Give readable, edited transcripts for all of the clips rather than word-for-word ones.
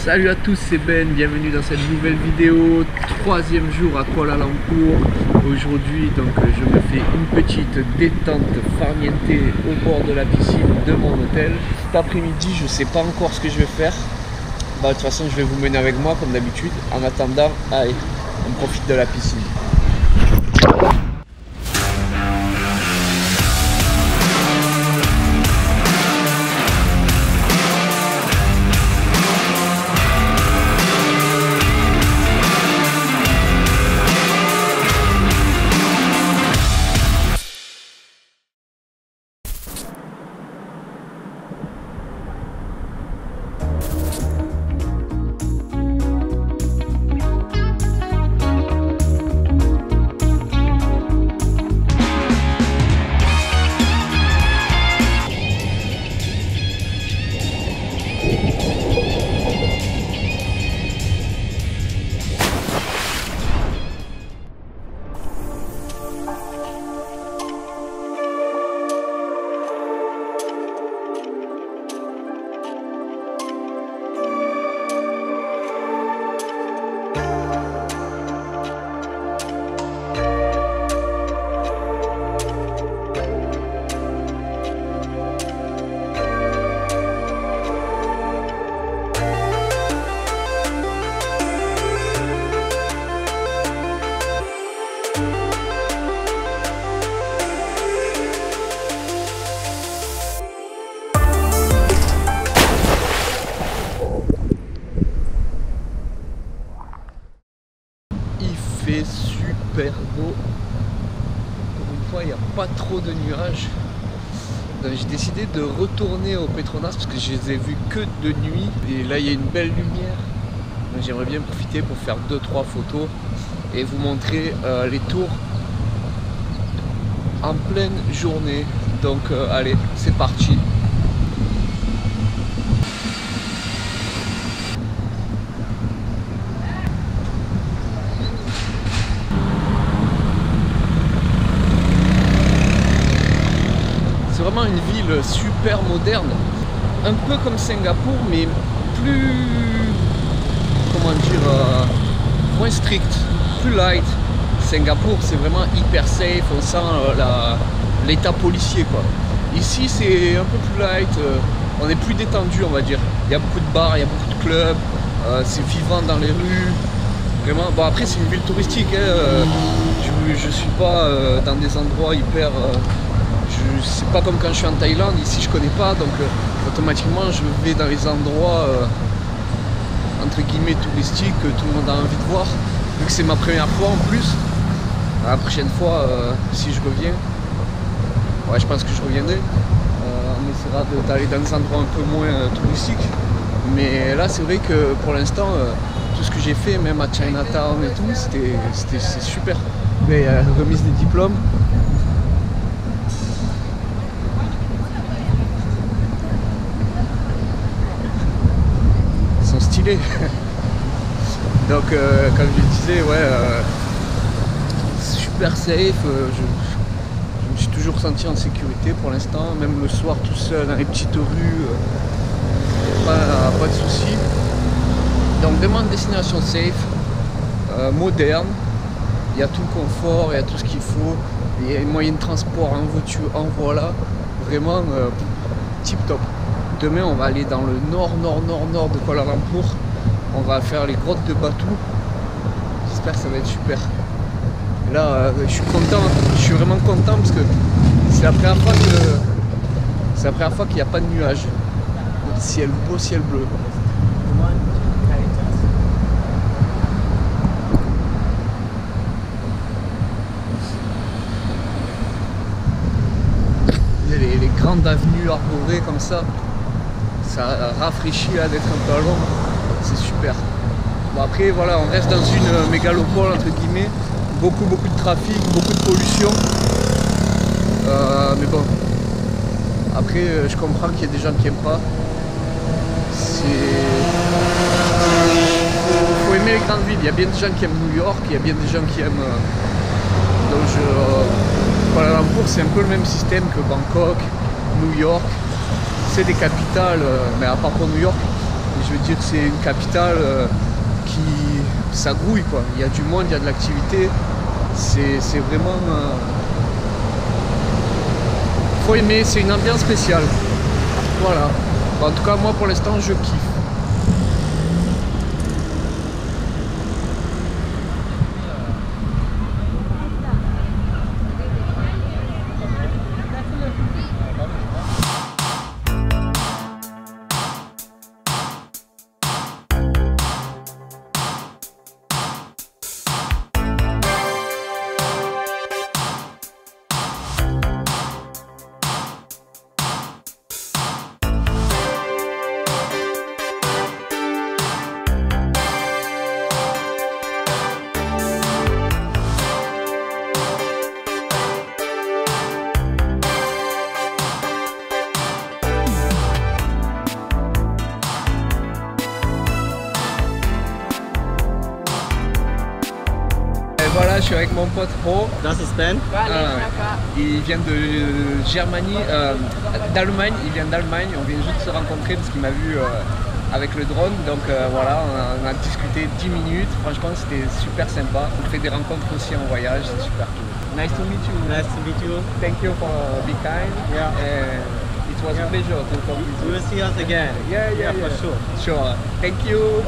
Salut à tous, c'est Ben, bienvenue dans cette nouvelle vidéo, troisième jour à Kuala Lumpur. Aujourd'hui donc je me fais une petite détente farniente au bord de la piscine de mon hôtel. Cet après-midi je sais pas encore ce que je vais faire. De toute façon je vais vous mener avec moi comme d'habitude. En attendant, allez, on profite de la piscine. Il fait super beau. Pour une fois, il n'y a pas trop de nuages. J'ai décidé de retourner au Petronas parce que je les ai vus que de nuit. Et là, il y a une belle lumière. J'aimerais bien profiter pour faire 2-3 photos et vous montrer les tours en pleine journée. Donc, allez, c'est parti. C'est vraiment une ville super moderne, un peu comme Singapour, mais plus, comment dire, moins strict, plus light. Singapour, c'est vraiment hyper safe, on sent l'état policier, quoi. Ici, c'est un peu plus light, on est plus détendu, on va dire. Il y a beaucoup de bars, il y a beaucoup de clubs, c'est vivant dans les rues. Vraiment, bon après c'est une ville touristique, hein, je suis pas dans des endroits hyper... c'est pas comme quand je suis en Thaïlande, ici je connais pas, donc automatiquement je vais dans les endroits entre guillemets touristiques que tout le monde a envie de voir. Vu que c'est ma première fois en plus, la prochaine fois si je reviens, ouais je pense que je reviendrai, on essaiera d'aller dans des endroits un peu moins touristiques. Mais là c'est vrai que pour l'instant tout ce que j'ai fait, même à Chinatown et tout, c'est super. Mais remise des diplômes. Stylé. Donc comme je disais, ouais, super safe, je me suis toujours senti en sécurité pour l'instant, même le soir tout seul dans les petites rues, pas de soucis. Donc vraiment une destination safe, moderne, il y a tout le confort, il y a tout ce qu'il faut, il y a les moyens de transport en voiture, en voilà, vraiment tip top. Demain on va aller dans le nord de Kuala Lumpur. On va faire les grottes de Batu. J'espère que ça va être super. Et là je suis content, je suis vraiment content parce que c'est la première fois qu'il n'y a pas de nuages. Beau ciel bleu. Les grandes avenues arborées comme ça rafraîchit d'être un peu à l'ombre, c'est super. Bon après voilà, on reste dans une mégalopole entre guillemets, beaucoup de trafic, beaucoup de pollution, mais bon, après je comprends qu'il y a des gens qui n'aiment pas. Faut aimer les grandes villes, il y a bien des gens qui aiment New York, il y a bien des gens qui aiment Kuala Lumpur, c'est un peu le même système que Bangkok, New York. C'est des capitales, mais à part pour New York, Je veux dire, c'est une capitale qui ça grouille quoi. Il y a du monde, il y a de l'activité. C'est vraiment... faut aimer, c'est une ambiance spéciale. Voilà. En tout cas, moi pour l'instant, je kiffe. Voilà, je suis avec mon pote Pro. Das ist Ben. Il vient de Germanie, d'Allemagne. Il vient d'Allemagne. On vient juste de se rencontrer parce qu'il m'a vu avec le drone. Donc voilà, on a discuté 10 minutes. Franchement, c'était super sympa. On fait des rencontres aussi en voyage, c'est super cool. Nice to meet you. Nice to meet you. Thank you for being kind. Yeah. It was a pleasure to talk with you. We will see us again. Yeah, for sure. Sure. Thank you.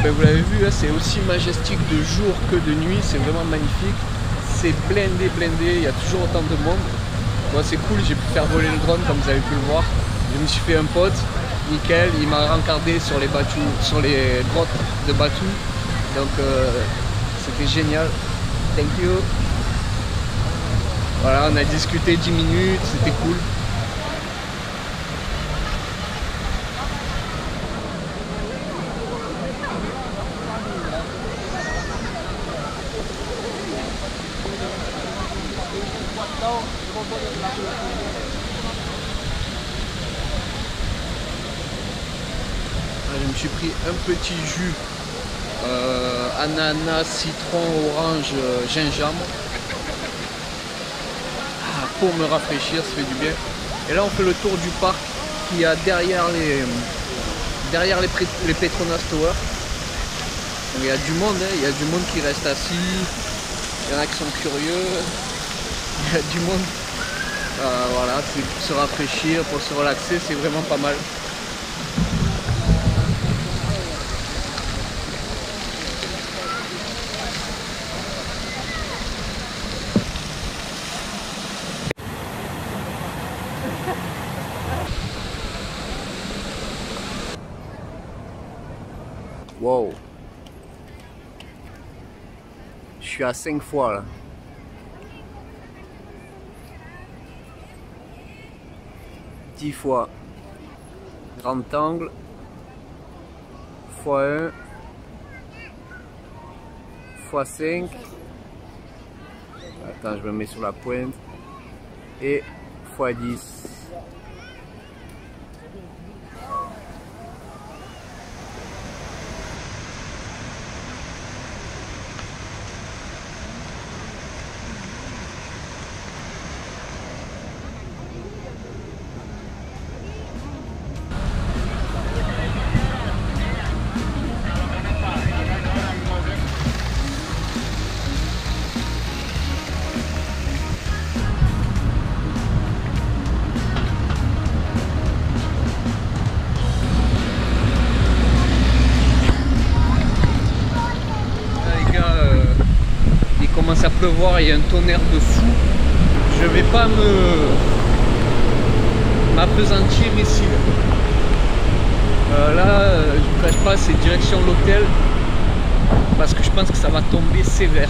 Ben, vous l'avez vu, c'est aussi majestique de jour que de nuit, c'est vraiment magnifique. C'est blindé, il y a toujours autant de monde. Bon, c'est cool, j'ai pu faire voler le drone comme vous avez pu le voir. Je me suis fait un pote, nickel, il m'a rencardé sur les batous, sur les grottes de Batou. Donc c'était génial. Thank you. Voilà, on a discuté 10 minutes, c'était cool. Je me suis pris un petit jus ananas, citron, orange, gingembre pour me rafraîchir, ça fait du bien. Et là on fait le tour du parc qu'il y a derrière les Petronas Tower. Donc, il y a du monde, hein, il y a du monde qui reste assis, il y en a qui sont curieux, il y a du monde. Voilà, c'est pour se rafraîchir, pour se relaxer, c'est vraiment pas mal. Wow. Je suis à 5 fois là. 10 fois. Grand angle. x1. x5. Attends, je me mets sur la pointe. Et x10. Commence à pleuvoir, il y a un tonnerre de fou. Je vais pas m'apesantir ici. Là, je vous cache pas, c'est direction l'hôtel parce que je pense que ça va tomber sévère.